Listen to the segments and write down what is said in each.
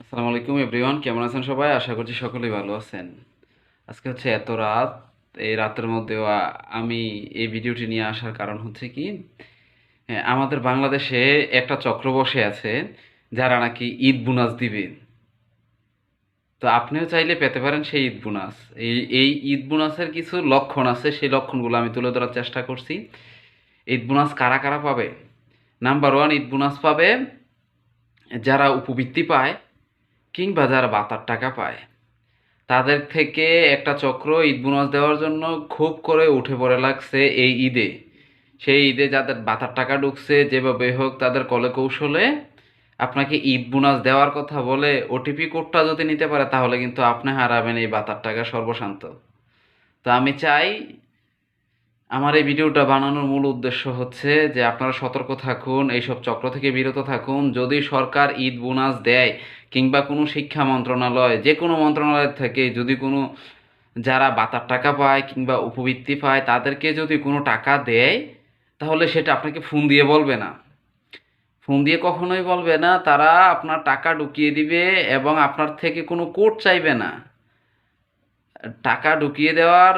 আসসালামু আলাইকুম এভরিওয়ান, কেমন আছেন সবাই? আশা করছি সকলেই ভালো আছেন। আজকে হচ্ছে এত রাত, এই রাতের মধ্যেও আমি এই ভিডিওটি নিয়ে আসার কারণ হচ্ছে কি, হ্যাঁ, আমাদের বাংলাদেশে একটা চক্র বসে আছে যারা নাকি ঈদ বোনাস দিবে। তো আপনিও চাইলে পেতে পারেন সেই ঈদ বোনাস। এই ঈদ বোনাসের কিছু লক্ষণ আছে, সেই লক্ষণগুলো আমি তুলে ধরার চেষ্টা করছি। ঈদ বোনাস কারা কারা পাবে? নাম্বার ওয়ান, ঈদ বোনাস পাবে যারা উপবৃত্তি পায় কিংবা যারা ভাতার টাকা পায়। তাদের থেকে একটা চক্র ঈদ বোনাস দেওয়ার জন্য খুব করে উঠে পড়ে লাগছে এই ঈদে। সেই ঈদে যাদের ভাতার টাকা ঢুকছে, যেভাবে হোক তাদের কলে কৌশলে আপনাকে ঈদ বোনাস দেওয়ার কথা বলে ওটিপি কোডটা যদি নিতে পারে, তাহলে কিন্তু আপনি হারাবেন এই ভাতার টাকা সর্বশান্ত। তো আমি চাই, আমার এই ভিডিওটা বানানোর মূল উদ্দেশ্য হচ্ছে যে আপনারা সতর্ক থাকুন, এইসব চক্র থেকে বিরত থাকুন। যদি সরকার ঈদ বোনাস দেয় কিংবা কোনো শিক্ষা মন্ত্রণালয়, যে কোনো মন্ত্রণালয় থেকে যদি কোনো, যারা ভাতার টাকা পায় কিংবা উপবৃত্তি পায় তাদেরকে যদি কোনো টাকা দেয়, তাহলে সেটা আপনাকে ফোন দিয়ে বলবে না। ফোন দিয়ে কখনোই বলবে না। তারা আপনার টাকা ঢুকিয়ে দিবে এবং আপনার থেকে কোনো কোড চাইবে না। টাকা ঢুকিয়ে দেওয়ার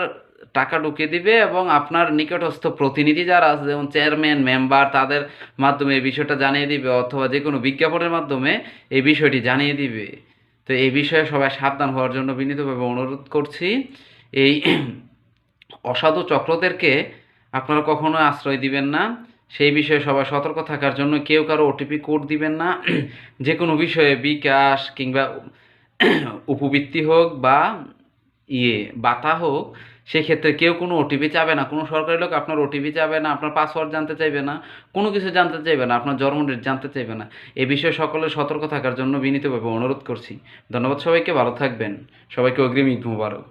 টাকা ঢুকিয়ে দিবে এবং আপনার নিকটস্থ প্রতিনিধি যারা আছে, যেমন চেয়ারম্যান, মেম্বার, তাদের মাধ্যমে এই বিষয়টা জানিয়ে দিবে, অথবা যে কোনো বিজ্ঞাপনের মাধ্যমে এই বিষয়টি জানিয়ে দিবে। তো এই বিষয়ে সবাই সাবধান হওয়ার জন্য বিনীতভাবে অনুরোধ করছি। এই অসাধু চক্রদেরকে আপনারা কখনো আশ্রয় দিবেন না। সেই বিষয়ে সবাই সতর্ক থাকার জন্য কেউ কারো ওটিপি কোড দিবেন না। যে কোনো বিষয়ে বিকাশ কিংবা উপবৃত্তি হোক বা বাতা হোক, সেক্ষেত্রে কেউ কোনো ওটিপি চাবে না। কোনো সরকারি লোক আপনার ওটিপি চাবে না, আপনার পাসওয়ার্ড জানতে চাইবে না, কোনো কিছু জানতে চাইবে না, আপনার জন্ম ডেট জানতে চাইবে না। এ বিষয়ে সকলের সতর্ক থাকার জন্য বিনীতভাবে অনুরোধ করছি। ধন্যবাদ সবাইকে, ভালো থাকবেন। সবাইকে অগ্রিম ঈদ মোবারক।